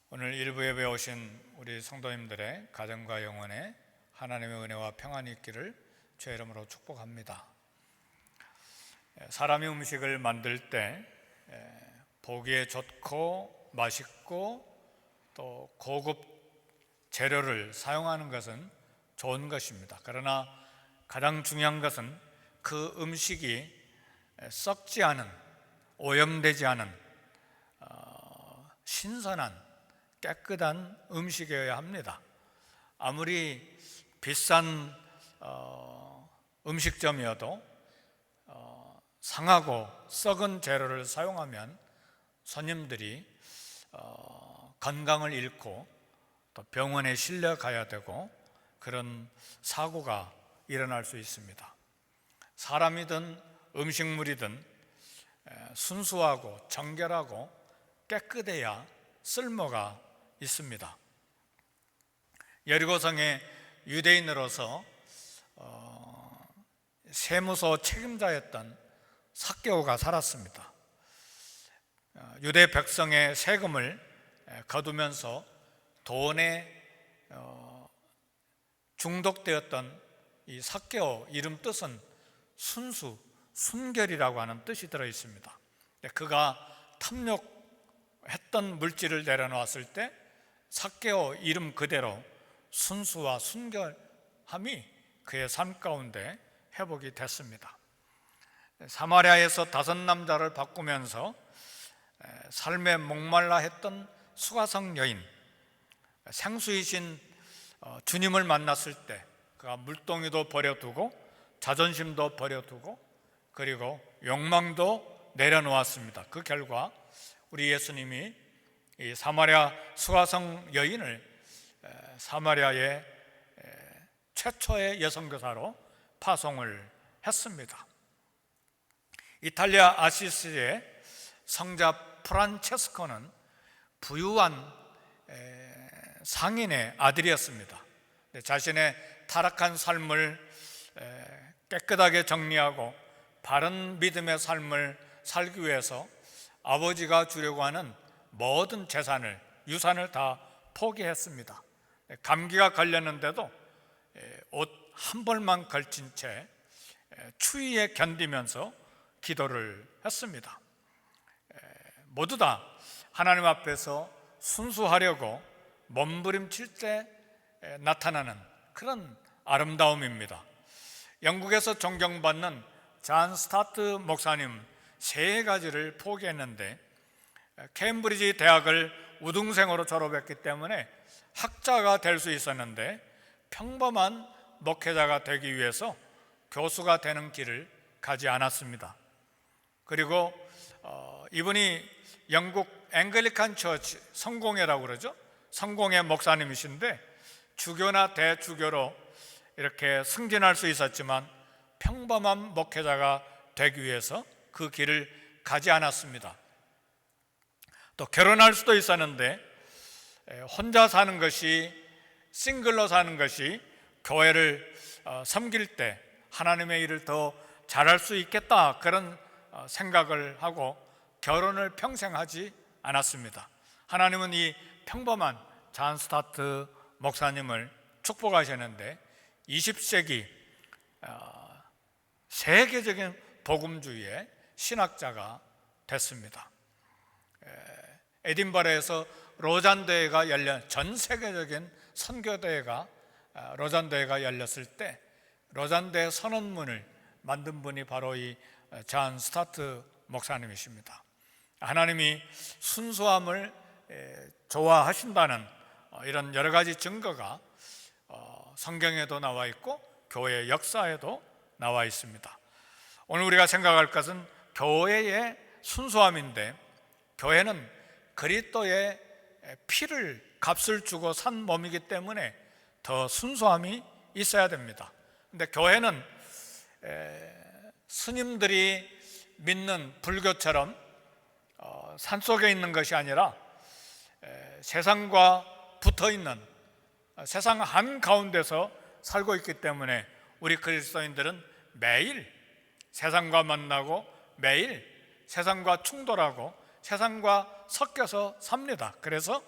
오늘 일부 예배에 오신 우리 성도님들의 가정과 영혼에 하나님의 은혜와 평안이 있기를 주의 이름으로 축복합니다. 사람이 음식을 만들 때 보기에 좋고 맛있고 또 고급 재료를 사용하는 것은 좋은 것입니다. 그러나 가장 중요한 것은 그 음식이 썩지 않은, 오염되지 않은 신선한 깨끗한 음식이어야 합니다. 아무리 비싼 음식점이어도 상하고 썩은 재료를 사용하면 손님들이 건강을 잃고 또 병원에 실려 가야 되고 그런 사고가 일어날 수 있습니다. 사람이든 음식물이든 순수하고 정결하고 깨끗해야 쓸모가 있습니다. 여리고성에 유대인으로서 세무서 책임자였던 삭개오가 살았습니다. 유대 백성의 세금을 거두면서 돈에 중독되었던 이 삭개오 이름 뜻은 순수, 순결이라고 하는 뜻이 들어 있습니다. 그가 탐욕했던 물질을 내려놓았을 때 삭개오 이름 그대로 순수와 순결함이 그의 삶 가운데 회복이 됐습니다. 사마리아에서 5 남자를 바꾸면서 삶에 목말라 했던 수가성 여인, 생수이신 주님을 만났을 때 그가 물동이도 버려두고 자존심도 버려두고 그리고 욕망도 내려놓았습니다. 그 결과 우리 예수님이 이 사마리아 수가성 여인을 사마리아의 최초의 여성교사로 파송을 했습니다. 이탈리아 아시시의 성자 프란체스코는 부유한 상인의 아들이었습니다. 자신의 타락한 삶을 깨끗하게 정리하고 바른 믿음의 삶을 살기 위해서 아버지가 주려고 하는 모든 재산을, 유산을 다 포기했습니다. 감기가 걸렸는데도 옷 한 벌만 걸친 채 추위에 견디면서 기도를 했습니다. 모두 다 하나님 앞에서 순수하려고 몸부림칠 때 나타나는 그런 아름다움입니다. 영국에서 존경받는 잔 스타트 목사님 3가지를 포기했는데 케임브리지 대학을 우등생으로 졸업했기 때문에 학자가 될 수 있었는데 평범한 목회자가 되기 위해서 교수가 되는 길을 가지 않았습니다. 그리고 이분이 영국 앵글리칸 처치 성공회라고 그러죠. 성공회 목사님이신데 주교나 대주교로 이렇게 승진할 수 있었지만 평범한 목회자가 되기 위해서 그 길을 가지 않았습니다. 또 결혼할 수도 있었는데 혼자 사는 것이, 싱글로 사는 것이 교회를 섬길 때 하나님의 일을 더 잘할 수 있겠다, 그런 생각을 하고 결혼을 평생 하지 않았습니다. 하나님은 이 평범한 잔 스타트 목사님을 축복하셨는데 20세기 세계적인 복음주의의 신학자가 됐습니다. 에딘버러에서 로잔대회가 전 세계적인 선교대회가 로잔대회가 열렸을 때 로잔대 선언문을 만든 분이 바로 이 잔 스타트 목사님이십니다. 하나님이 순수함을 좋아하신다는 이런 여러 가지 증거가 성경에도 나와 있고 교회 역사에도 나와 있습니다. 오늘 우리가 생각할 것은 교회의 순수함인데, 교회는 그리스도의 피를 값을 주고 산 몸이기 때문에 더 순수함이 있어야 됩니다. 근데 교회는 스님들이 믿는 불교처럼 산속에 있는 것이 아니라 세상과 붙어있는, 세상 한가운데서 살고 있기 때문에 우리 그리스도인들은 매일 세상과 만나고 매일 세상과 충돌하고 세상과 섞여서 삽니다. 그래서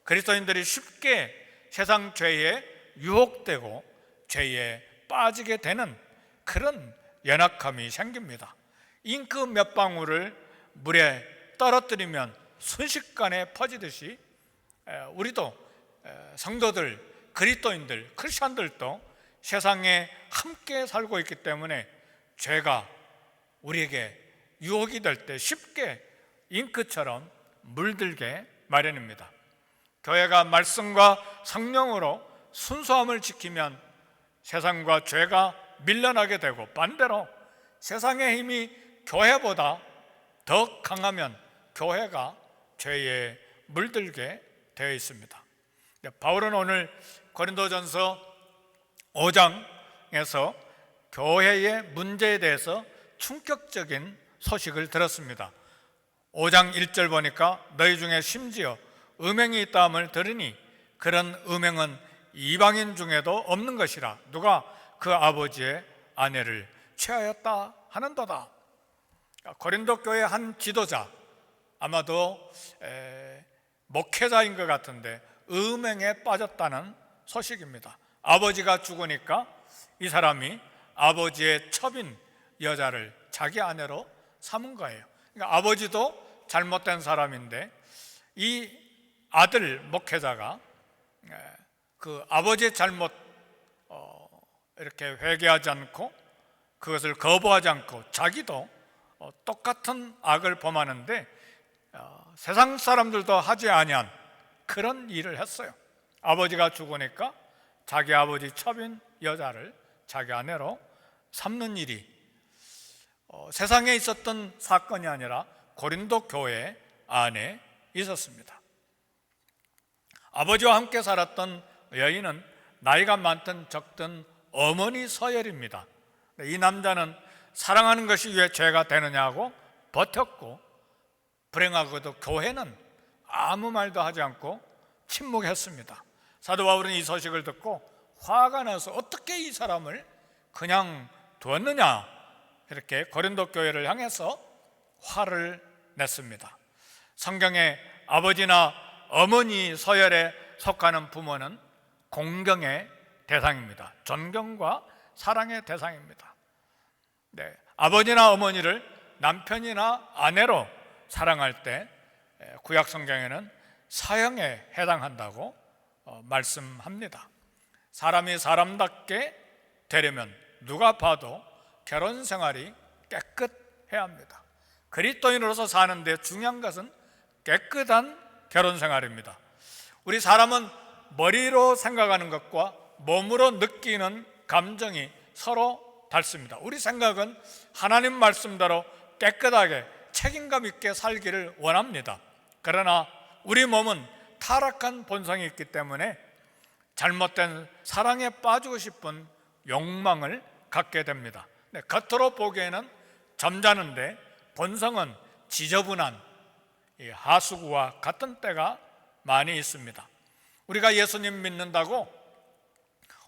그리스도인들이 쉽게 세상 죄에 유혹되고 죄에 빠지게 되는 그런 연약함이 생깁니다. 잉크 몇 방울을 물에 떨어뜨리면 순식간에 퍼지듯이 우리도 성도들, 그리스도인들, 크리스천들도 세상에 함께 살고 있기 때문에 죄가 우리에게 유혹이 될 때 쉽게 잉크처럼 물들게 마련입니다. 교회가 말씀과 성령으로 순수함을 지키면 세상과 죄가 밀려나게 되고, 반대로 세상의 힘이 교회보다 더 강하면 교회가 죄에 물들게 되어 있습니다. 바울은 오늘 고린도전서 5장에서 교회의 문제에 대해서 충격적인 소식을 들었습니다. 5장 1절 보니까 너희 중에 심지어 음행이 있다함을 들으니 그런 음행은 이방인 중에도 없는 것이라 누가 그 아버지의 아내를 취하였다 하는도다. 고린도 교회 한 지도자, 아마도 목회자인 것 같은데 음행에 빠졌다는 소식입니다. 아버지가 죽으니까 이 사람이 아버지의 첩인 여자를 자기 아내로 삼은 거예요. 그러니까 아버지도 잘못된 사람인데 이 아들 목회자가 그 아버지의 잘못 이렇게 회개하지 않고 그것을 거부하지 않고 자기도 똑같은 악을 범하는데 세상 사람들도 하지 아니한 그런 일을 했어요. 아버지가 죽으니까 자기 아버지 첩인 여자를 자기 아내로 삼는 일이 세상에 있었던 사건이 아니라 고린도 교회 안에 있었습니다. 아버지와 함께 살았던 여인은 나이가 많든 적든 어머니 서열입니다. 이 남자는 사랑하는 것이 왜 죄가 되느냐고 버텼고, 불행하고도 교회는 아무 말도 하지 않고 침묵했습니다. 사도 바울은 이 소식을 듣고 화가 나서 어떻게 이 사람을 그냥 두었느냐, 이렇게 고린도 교회를 향해서 화를 냈습니다. 성경에 아버지나 어머니 서열에 속하는 부모는 공경의 대상입니다. 존경과 사랑의 대상입니다. 아버지나 어머니를 남편이나 아내로 사랑할 때 구약 성경에는 사형에 해당한다고 말씀합니다. 사람이 사람답게 되려면 누가 봐도 결혼 생활이 깨끗해야 합니다. 그리스도인으로서 사는데 중요한 것은 깨끗한 결혼 생활입니다. 우리 사람은 머리로 생각하는 것과 몸으로 느끼는 감정이 서로 다릅니다. 우리 생각은 하나님 말씀대로 깨끗하게 책임감 있게 살기를 원합니다. 그러나 우리 몸은 타락한 본성이 있기 때문에 잘못된 사랑에 빠지고 싶은 욕망을 갖게 됩니다. 겉으로 보기에는 점잖은데 본성은 지저분한 하수구와 같은 때가 많이 있습니다. 우리가 예수님 믿는다고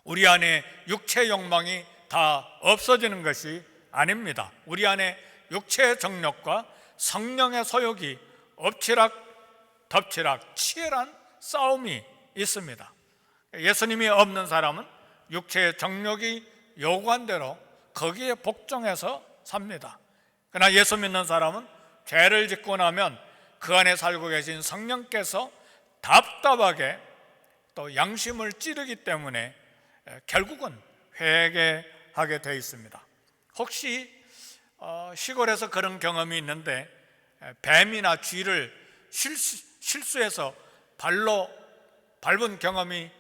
우리 안에 육체 욕망이 다 없어지는 것이 아닙니다. 우리 안에 육체의 정욕과 성령의 소욕이 엎치락 덮치락 치열한 싸움이 있습니다. 예수님이 없는 사람은 육체의 정욕이 요구한 대로 거기에 복종해서 삽니다. 그러나 예수 믿는 사람은 죄를 짓고 나면 그 안에 살고 계신 성령께서 답답하게 또 양심을 찌르기 때문에 결국은 회개하게 되어 있습니다. 혹시 시골에서 그런 경험이 있는데 뱀이나 쥐를 실수해서 발로 밟은 경험이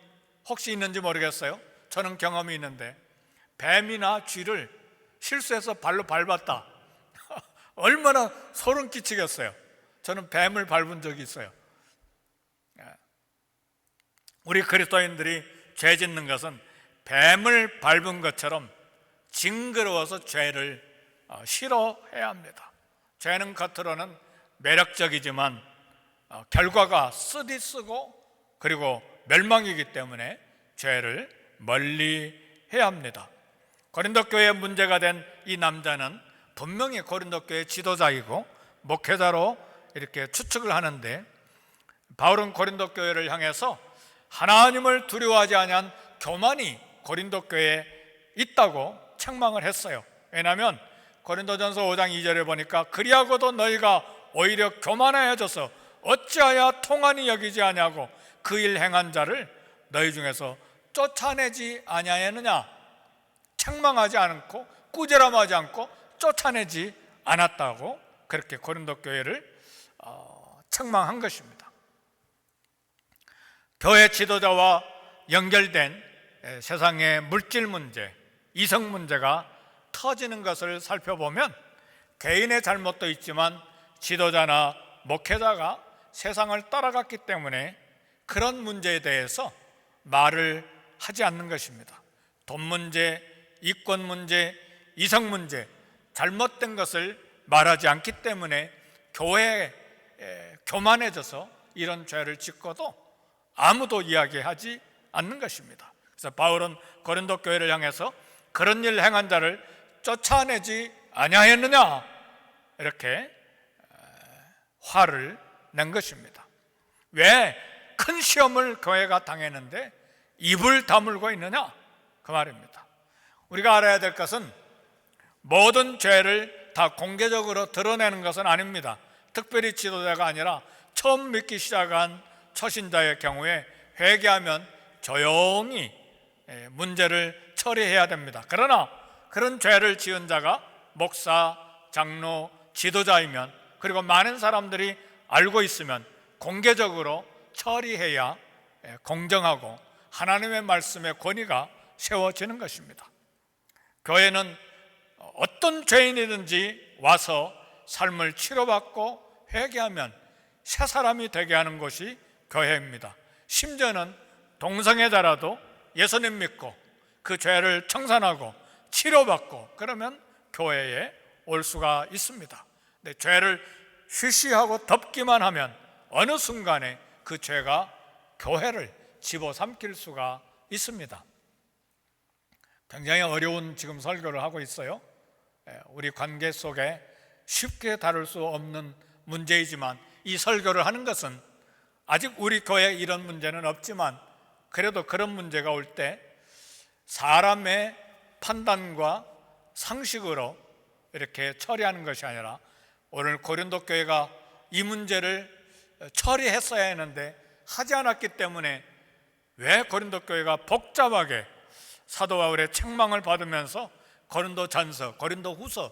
혹시 있는지 모르겠어요. 저는 경험이 있는데 뱀이나 쥐를 실수해서 발로 밟았다. 얼마나 소름 끼치겠어요. 저는 뱀을 밟은 적이 있어요. 우리 그리스도인들이 죄 짓는 것은 뱀을 밟은 것처럼 징그러워서 죄를 싫어해야 합니다. 죄는 겉으로는 매력적이지만 결과가 쓰디쓰고 그리고 멸망이기 때문에 죄를 멀리 해야 합니다. 고린도 교회에 문제가 된 이 남자는 분명히 고린도 교회 지도자이고 목회자로 이렇게 추측을 하는데 바울은 고린도 교회를 향해서 하나님을 두려워하지 아니한 교만이 고린도 교회에 있다고 책망을 했어요. 왜냐하면 고린도전서 5장 2절에 보니까 그리하고도 너희가 오히려 교만해져서 어찌하여 통한이 여기지 아니하고 그 일 행한 자를 너희 중에서 쫓아내지 아니하였느냐. 책망하지 않고 꾸지람하지 않고 쫓아내지 않았다고 그렇게 고린도 교회를 책망한 것입니다. 교회 지도자와 연결된 세상의 물질 문제, 이성 문제가 터지는 것을 살펴보면 개인의 잘못도 있지만 지도자나 목회자가 세상을 따라갔기 때문에 그런 문제에 대해서 말을 하지 않는 것입니다. 돈 문제, 이권 문제, 이성 문제, 잘못된 것을 말하지 않기 때문에 교회에 교만해져서 이런 죄를 짓고도 아무도 이야기하지 않는 것입니다. 그래서 바울은 고린도 교회를 향해서 그런 일 행한 자를 쫓아내지 아니하였느냐 이렇게 화를 낸 것입니다. 왜 큰 시험을 교회가 당했는데 입을 다물고 있느냐 그 말입니다. 우리가 알아야 될 것은 모든 죄를 다 공개적으로 드러내는 것은 아닙니다. 특별히 지도자가 아니라 처음 믿기 시작한 초신자의 경우에 회개하면 조용히 문제를 처리해야 됩니다. 그러나 그런 죄를 지은 자가 목사, 장로, 지도자이면 그리고 많은 사람들이 알고 있으면 공개적으로 처리해야 공정하고 하나님의 말씀의 권위가 세워지는 것입니다. 교회는 어떤 죄인이든지 와서 삶을 치료받고 회개하면 새 사람이 되게 하는 곳이 교회입니다. 심지어는 동성애자라도 예수님 믿고 그 죄를 청산하고 치료받고 그러면 교회에 올 수가 있습니다. 근데 죄를 쉬쉬하고 덮기만 하면 어느 순간에 그 죄가 교회를 집어삼킬 수가 있습니다. 굉장히 어려운 지금 설교를 하고 있어요. 우리 관계 속에 쉽게 다룰 수 없는 문제이지만 이 설교를 하는 것은 아직 우리 교회에 이런 문제는 없지만 그래도 그런 문제가 올 때 사람의 판단과 상식으로 이렇게 처리하는 것이 아니라 오늘 고린도 교회가 이 문제를 처리했어야 했는데 하지 않았기 때문에 왜 고린도 교회가 복잡하게 사도 바울의 책망을 받으면서 고린도전서, 고린도후서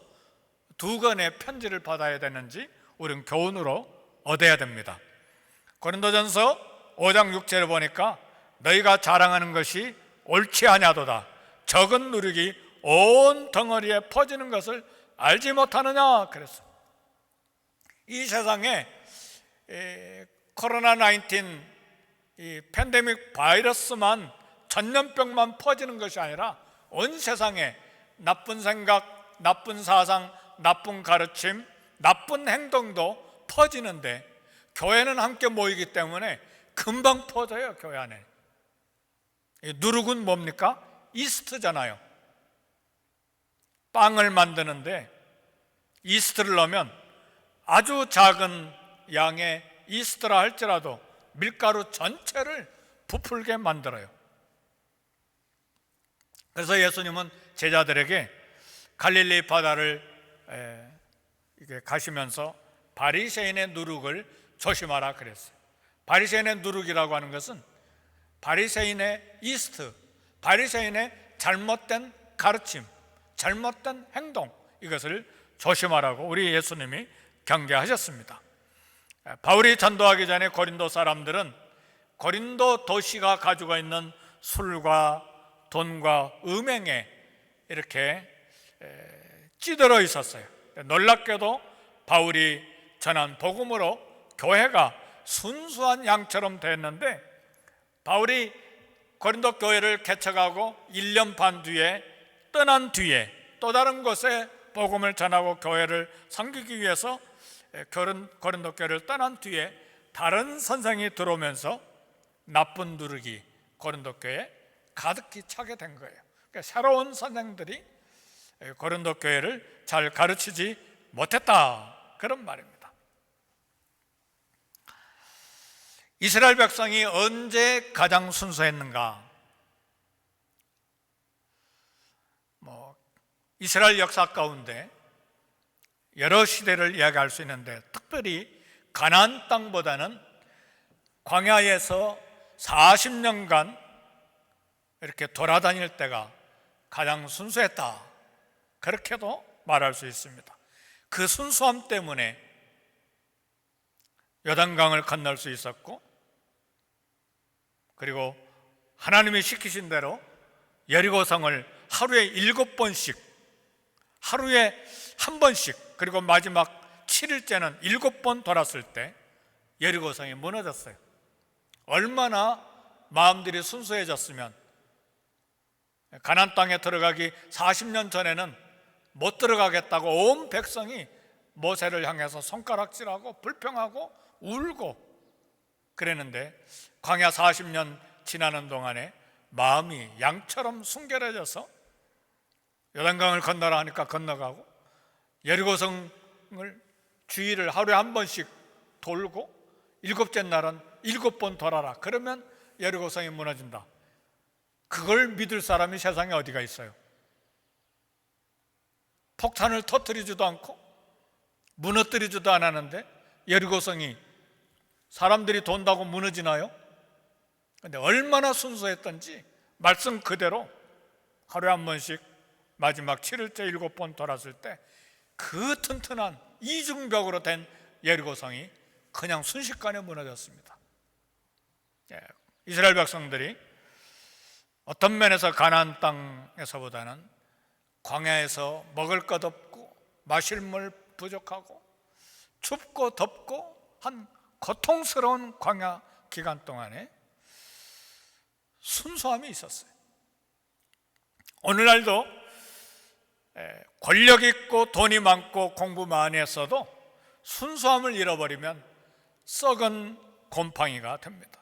두 권의 편지를 받아야 되는지 우리는 교훈으로 얻어야 됩니다. 고린도전서 5장 6절을 보니까 너희가 자랑하는 것이 옳지 아니하도다. 적은 누룩이 온 덩어리에 퍼지는 것을 알지 못하느냐 그랬어. 이 세상에 코로나19 이 팬데믹 바이러스만 전염병만 퍼지는 것이 아니라 온 세상에 나쁜 생각, 나쁜 사상, 나쁜 가르침, 나쁜 행동도 퍼지는데 교회는 함께 모이기 때문에 금방 퍼져요. 교회 안에 누룩은 뭡니까? 이스트잖아요. 빵을 만드는데 이스트를 넣으면 아주 작은 양의 이스트라 할지라도 밀가루 전체를 부풀게 만들어요. 그래서 예수님은 제자들에게 갈릴리 바다를 가시면서 바리새인의 누룩을 조심하라 그랬어요. 바리새인의 누룩이라고 하는 것은 바리새인의 이스트, 바리새인의 잘못된 가르침, 잘못된 행동, 이것을 조심하라고 우리 예수님이 경계하셨습니다. 바울이 전도하기 전에 고린도 사람들은 고린도 도시가 가지고 있는 술과 돈과 음행에 이렇게 찌들어 있었어요. 놀랍게도 바울이 전한 복음으로 교회가 순수한 양처럼 됐는데 바울이 고린도 교회를 개척하고 1년 반 뒤에 떠난 뒤에 또 다른 곳에 복음을 전하고 교회를 섬기기 위해서 고린도 교회를 떠난 뒤에 다른 선생이 들어오면서 나쁜 누룩이 고린도 교회에 가득히 차게 된 거예요. 그러니까 새로운 선생들이 고린도 교회를 잘 가르치지 못했다 그런 말입니다. 이스라엘 백성이 언제 가장 순수했는가? 이스라엘 역사 가운데 여러 시대를 이야기할 수 있는데, 특별히 가나안 땅보다는 광야에서 40년간 이렇게 돌아다닐 때가 가장 순수했다, 그렇게도 말할 수 있습니다. 그 순수함 때문에 요단강을 건널 수 있었고, 그리고 하나님이 시키신 대로 여리고성을 하루에 7번씩, 하루에 한 번씩, 그리고 마지막 7일째는 7번 돌았을 때 여리고성이 무너졌어요. 얼마나 마음들이 순수해졌으면, 가나안 땅에 들어가기 40년 전에는 못 들어가겠다고 온 백성이 모세를 향해서 손가락질하고 불평하고 울고 그랬는데, 광야 40년 지나는 동안에 마음이 양처럼 순결해져서 요단강을 건너라 하니까 건너가고, 여리고성을 주위를 하루에 한 번씩 돌고, 7째 날은 7번 돌아라, 그러면 여리고성이 무너진다. 그걸 믿을 사람이 세상에 어디가 있어요? 폭탄을 터뜨리지도 않고 무너뜨리지도 않았는데 여리고성이 사람들이 돈다고 무너지나요? 근데 얼마나 순수했던지 말씀 그대로 하루에 한 번씩 마지막 7일째 7번 돌았을 때 그 튼튼한 이중벽으로 된 여리고성이 그냥 순식간에 무너졌습니다. 이스라엘 백성들이 어떤 면에서 가나안 땅에서보다는 광야에서 먹을 것 없고 마실 물 부족하고 춥고 덥고 한 고통스러운 광야 기간 동안에 순수함이 있었어요. 오늘날도 권력 있고 돈이 많고 공부 많이 했어도 순수함을 잃어버리면 썩은 곰팡이가 됩니다.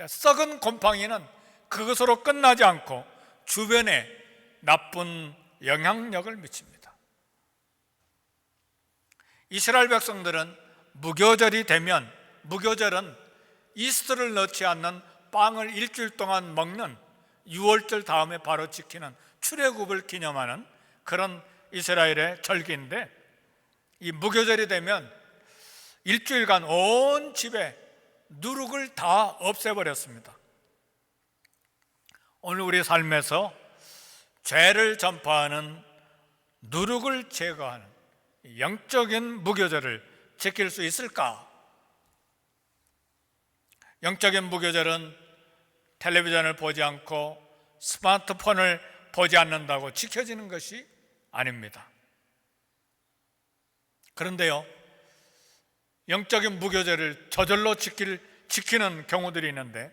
썩은 곰팡이는 그것으로 끝나지 않고 주변에 나쁜 영향력을 미칩니다. 이스라엘 백성들은 무교절이 되면, 무교절은 이스트를 넣지 않는 빵을 일주일 동안 먹는, 유월절 다음에 바로 지키는 출애굽을 기념하는 그런 이스라엘의 절기인데, 이 무교절이 되면 일주일간 온 집에 누룩을 다 없애버렸습니다. 오늘 우리 삶에서 죄를 전파하는 누룩을 제거하는 영적인 무교절을 지킬 수 있을까? 영적인 무교절은 텔레비전을 보지 않고 스마트폰을 보지 않는다고 지켜지는 것이 아닙니다. 그런데요, 영적인 무교절을 저절로 지키는 경우들이 있는데,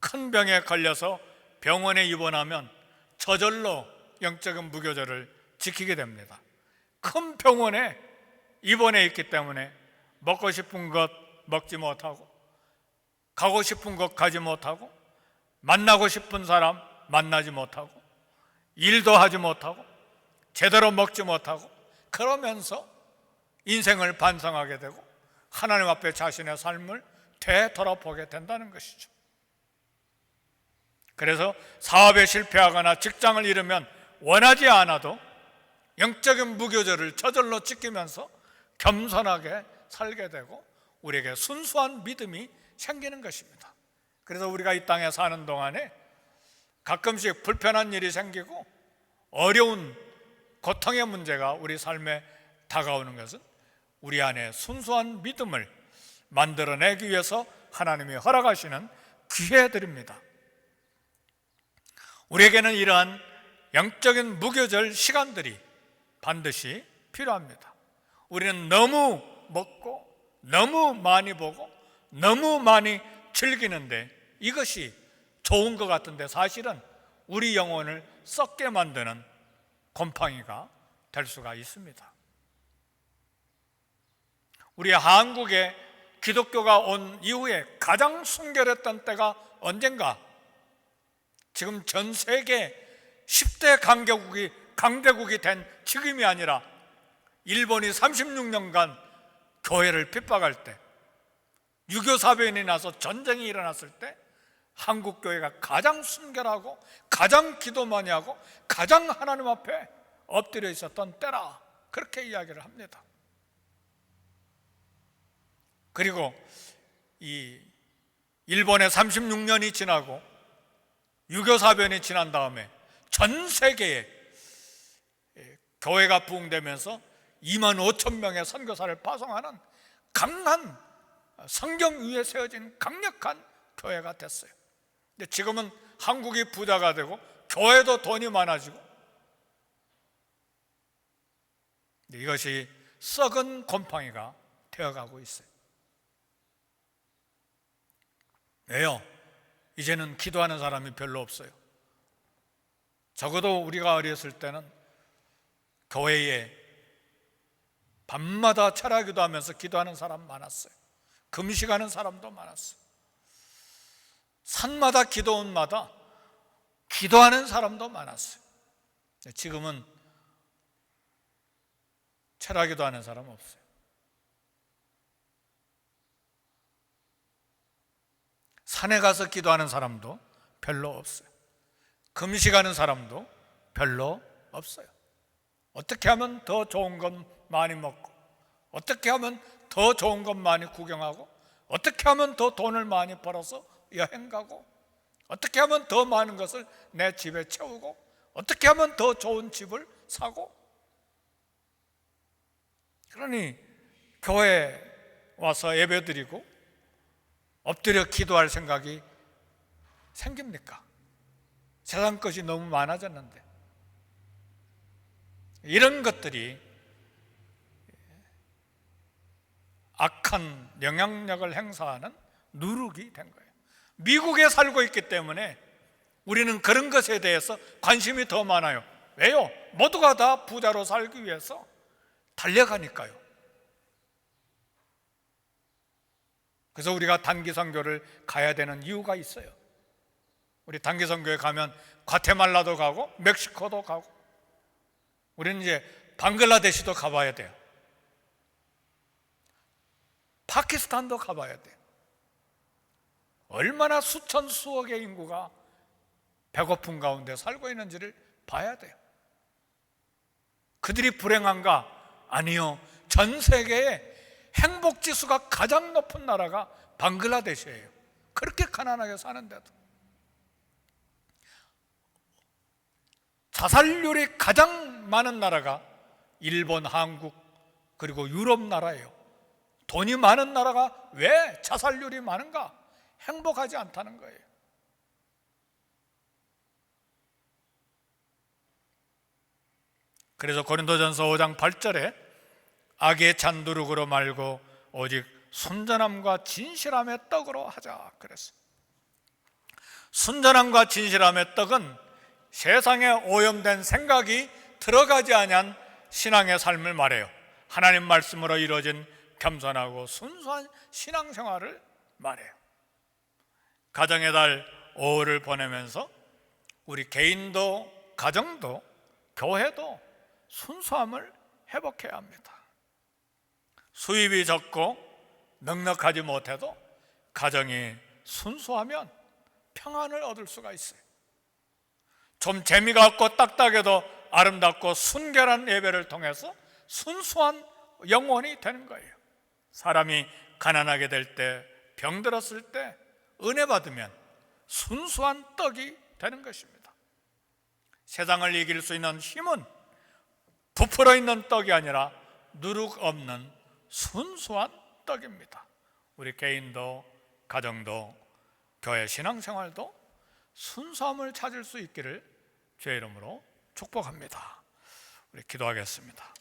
큰 병에 걸려서 병원에 입원하면 저절로 영적인 무교절을 지키게 됩니다. 큰 병원에 입원해 있기 때문에 먹고 싶은 것 먹지 못하고, 가고 싶은 곳 가지 못하고, 만나고 싶은 사람 만나지 못하고, 일도 하지 못하고, 제대로 먹지 못하고, 그러면서 인생을 반성하게 되고 하나님 앞에 자신의 삶을 되돌아보게 된다는 것이죠. 그래서 사업에 실패하거나 직장을 잃으면 원하지 않아도 영적인 무교절을 저절로 지키면서 겸손하게 살게 되고 우리에게 순수한 믿음이 생기는 것입니다. 그래서 우리가 이 땅에 사는 동안에 가끔씩 불편한 일이 생기고 어려운 고통의 문제가 우리 삶에 다가오는 것은 우리 안에 순수한 믿음을 만들어내기 위해서 하나님이 허락하시는 기회들입니다. 우리에게는 이러한 영적인 무교절 시간들이 반드시 필요합니다. 우리는 너무 먹고 너무 많이 보고 너무 많이 즐기는데 이것이 좋은 것 같은데 사실은 우리 영혼을 썩게 만드는 곰팡이가 될 수가 있습니다. 우리 한국에 기독교가 온 이후에 가장 순결했던 때가 언젠가? 지금 전 세계 10대 강대국이 된 지금이 아니라 일본이 36년간 교회를 핍박할 때, 6.25 사변이 나서 전쟁이 일어났을 때 한국 교회가 가장 순결하고 가장 기도 많이 하고 가장 하나님 앞에 엎드려 있었던 때라, 그렇게 이야기를 합니다. 그리고 이 일본의 36년이 지나고 6.25 사변이 지난 다음에 전 세계에 교회가 부흥되면서 25,000명의 선교사를 파송하는 강한 성경 위에 세워진 강력한 교회가 됐어요. 근데 지금은 한국이 부자가 되고 교회도 돈이 많아지고, 이것이 썩은 곰팡이가 되어가고 있어요. 왜요? 이제는 기도하는 사람이 별로 없어요. 적어도 우리가 어렸을 때는 교회에 밤마다 철야기도 하면서 기도하는 사람 많았어요. 금식하는 사람도 많았어요. 산마다 기도원마다 기도하는 사람도 많았어요. 지금은 철야기도 하는 사람 없어요. 산에 가서 기도하는 사람도 별로 없어요. 금식하는 사람도 별로 없어요. 어떻게 하면 더 좋은 것 많이 먹고, 어떻게 하면 더 좋은 것 많이 구경하고, 어떻게 하면 더 돈을 많이 벌어서 여행 가고, 어떻게 하면 더 많은 것을 내 집에 채우고, 어떻게 하면 더 좋은 집을 사고. 그러니 교회 와서 예배드리고 엎드려 기도할 생각이 생깁니까? 세상 것이 너무 많아졌는데. 이런 것들이 악한 영향력을 행사하는 누룩이 된 거예요. 미국에 살고 있기 때문에 우리는 그런 것에 대해서 관심이 더 많아요. 왜요? 모두가 다 부자로 살기 위해서 달려가니까요. 그래서 우리가 단기 선교를 가야 되는 이유가 있어요. 우리 단기 선교에 가면 과테말라도 가고 멕시코도 가고, 우리는 이제 방글라데시도 가봐야 돼요. 파키스탄도 가봐야 돼요. 얼마나 수천 수억의 인구가 배고픈 가운데 살고 있는지를 봐야 돼요. 그들이 불행한가? 아니요. 전 세계에 행복지수가 가장 높은 나라가 방글라데시예요. 그렇게 가난하게 사는데도. 자살률이 가장 많은 나라가 일본, 한국, 그리고 유럽 나라예요. 돈이 많은 나라가 왜 자살률이 많은가? 행복하지 않다는 거예요. 그래서 고린도전서 5장 8절에 악의 잔두룩으로 말고 오직 순전함과 진실함의 떡으로 하자 그랬어요. 순전함과 진실함의 떡은 세상에 오염된 생각이 들어가지 아니한 신앙의 삶을 말해요. 하나님 말씀으로 이루어진 겸손하고 순수한 신앙생활을 말해요. 가정의 달 5월을 보내면서 우리 개인도 가정도 교회도 순수함을 회복해야 합니다. 수입이 적고 넉넉하지 못해도 가정이 순수하면 평안을 얻을 수가 있어요. 좀 재미가 없고 딱딱해도 아름답고 순결한 예배를 통해서 순수한 영혼이 되는 거예요. 사람이 가난하게 될 때, 병들었을 때 은혜 받으면 순수한 떡이 되는 것입니다. 세상을 이길 수 있는 힘은 부풀어 있는 떡이 아니라 누룩 없는 순수한 떡입니다. 우리 개인도 가정도 교회 신앙생활도 순수함을 찾을 수 있기를 주의 이름으로 축복합니다. 우리 기도하겠습니다.